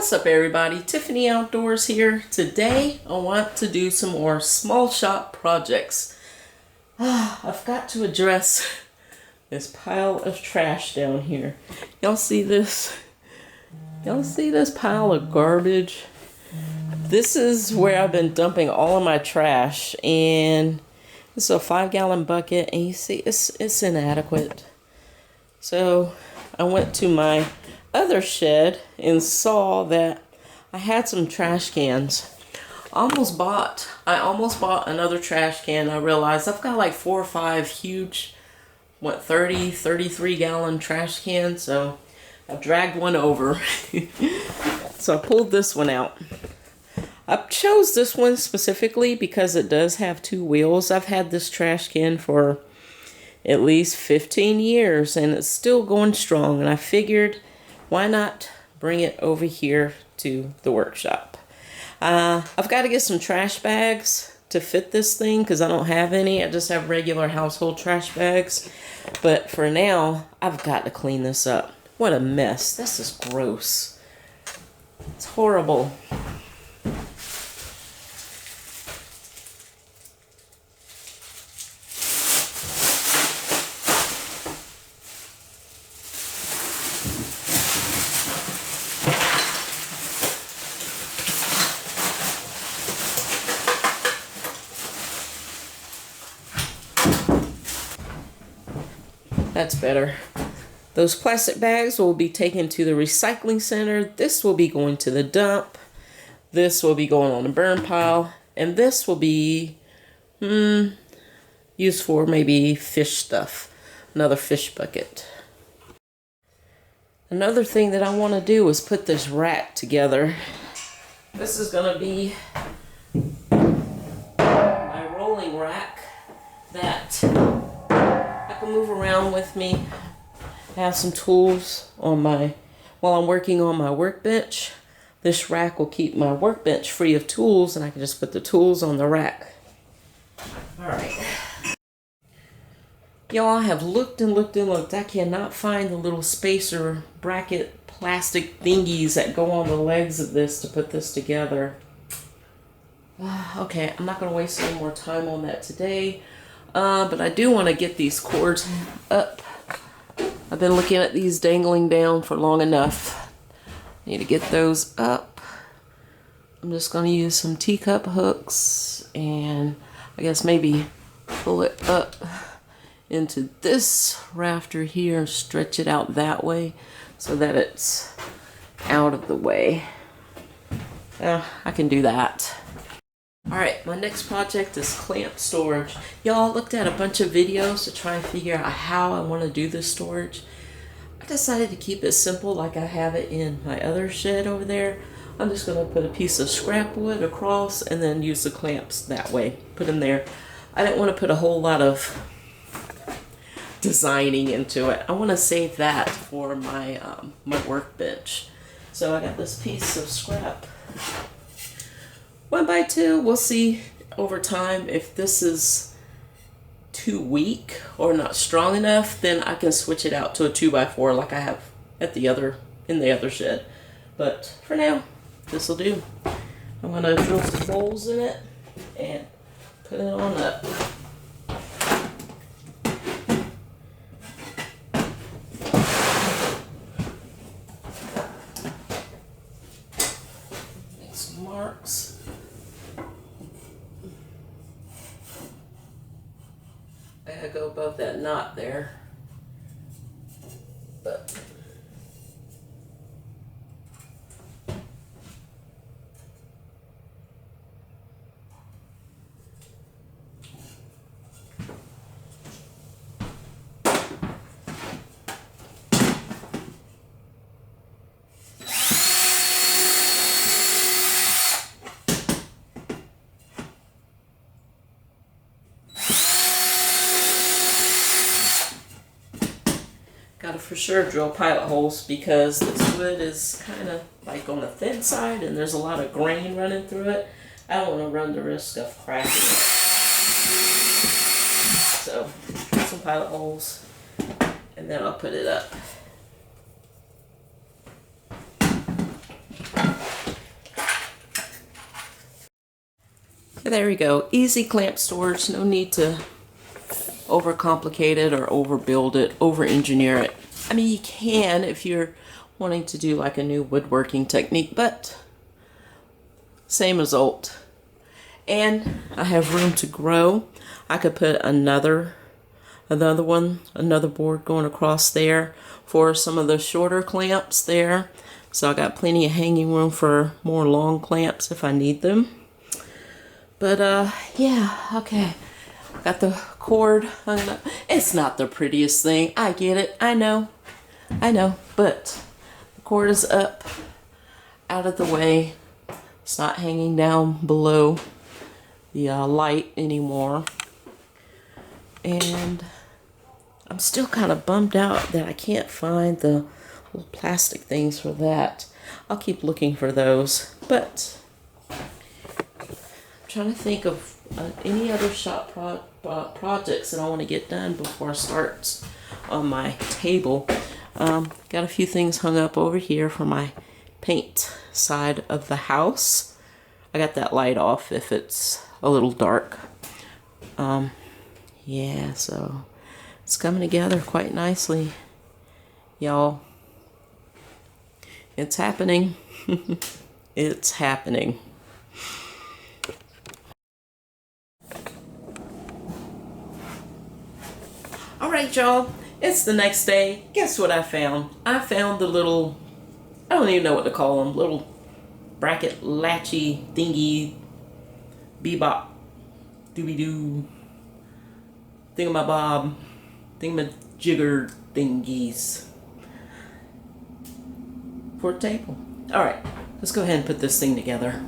What's up, everybody? Tiffany Outdoors here. Today I want to do some more small shop projects. I've got to address this pile of trash down here. Y'all see this? Y'all see this pile of garbage? This is where I've been dumping all of my trash, and this is a 5-gallon bucket, and you see it's inadequate. So I went to my other shed and saw that I had some trash cans. I almost bought another trash can. I realized I've got like 4 or 5 huge 33 gallon trash cans, so I've dragged one over. So I pulled this one out. I chose this one specifically because it does have 2 wheels. I've had this trash can for at least 15 years and it's still going strong, and I figured, why not bring it over here to the workshop? I've got to get some trash bags to fit this thing because I don't have any. I just have regular household trash bags. But for now, I've got to clean this up. What a mess. This is gross. It's horrible. That's better. Those plastic bags will be taken to the recycling center. This will be going to the dump. This will be going on the burn pile. And this will be used for maybe fish stuff. Another fish bucket. Another thing that I want to do is put this rack together. This is going to be my rolling rack that I can move around with me. I have some tools on while I'm working on my workbench. This rack will keep my workbench free of tools, and I can just put the tools on the rack. Alright. Y'all, I have looked and looked and looked. I cannot find the little spacer bracket plastic thingies that go on the legs of this to put this together. Okay, I'm not going to waste any more time on that today. But I do want to get these cords up. I've been looking at these dangling down for long enough. Need to get those up. I'm just going to use some teacup hooks and I guess maybe pull it up into this rafter here and stretch it out that way so that it's out of the way. I can do that. Alright, my next project is clamp storage. Y'all, looked at a bunch of videos to try and figure out how I want to do this storage. I decided to keep it simple like I have it in my other shed over there. I'm just going to put a piece of scrap wood across and then use the clamps that way. Put them there. I didn't want to put a whole lot of designing into it. I want to save that for my, my workbench. So I got this piece of scrap. 1x2, we'll see over time if this is too weak or not strong enough, then I can switch it out to a 2x4 like I have at in the other shed. But for now, this will do. I'm gonna drill some holes in it and put it on up. Make some marks. I gotta go above that knot there. But gotta for sure drill pilot holes because this wood is kind of like on the thin side and there's a lot of grain running through it. I don't want to run the risk of cracking it. So, drill some pilot holes and then I'll put it up. There we go. Easy clamp storage. No need to overcomplicate it or overbuild it, over-engineer it. I mean, you can if you're wanting to do like a new woodworking technique, but same result. And I have room to grow. I could put another board going across there for some of the shorter clamps there. So I got plenty of hanging room for more long clamps if I need them. But yeah, okay. Got the cord hung up. It's not the prettiest thing. I get it. I know. But the cord is up, out of the way. It's not hanging down below the light anymore. And I'm still kind of bummed out that I can't find the little plastic things for that. I'll keep looking for those. But I'm trying to think of any other shop projects that I want to get done before I start on my table. Got a few things hung up over here for my paint side of the house. I got that light off if it's a little dark. Yeah, so it's coming together quite nicely, y'all. It's happening. It's happening. All right, y'all. It's the next day. Guess what I found? I found the little, I don't even know what to call them, little bracket latchy thingy, bebop, doobie-doo, thingamabob, thingamajigger thingies for a table. All right, let's go ahead and put this thing together.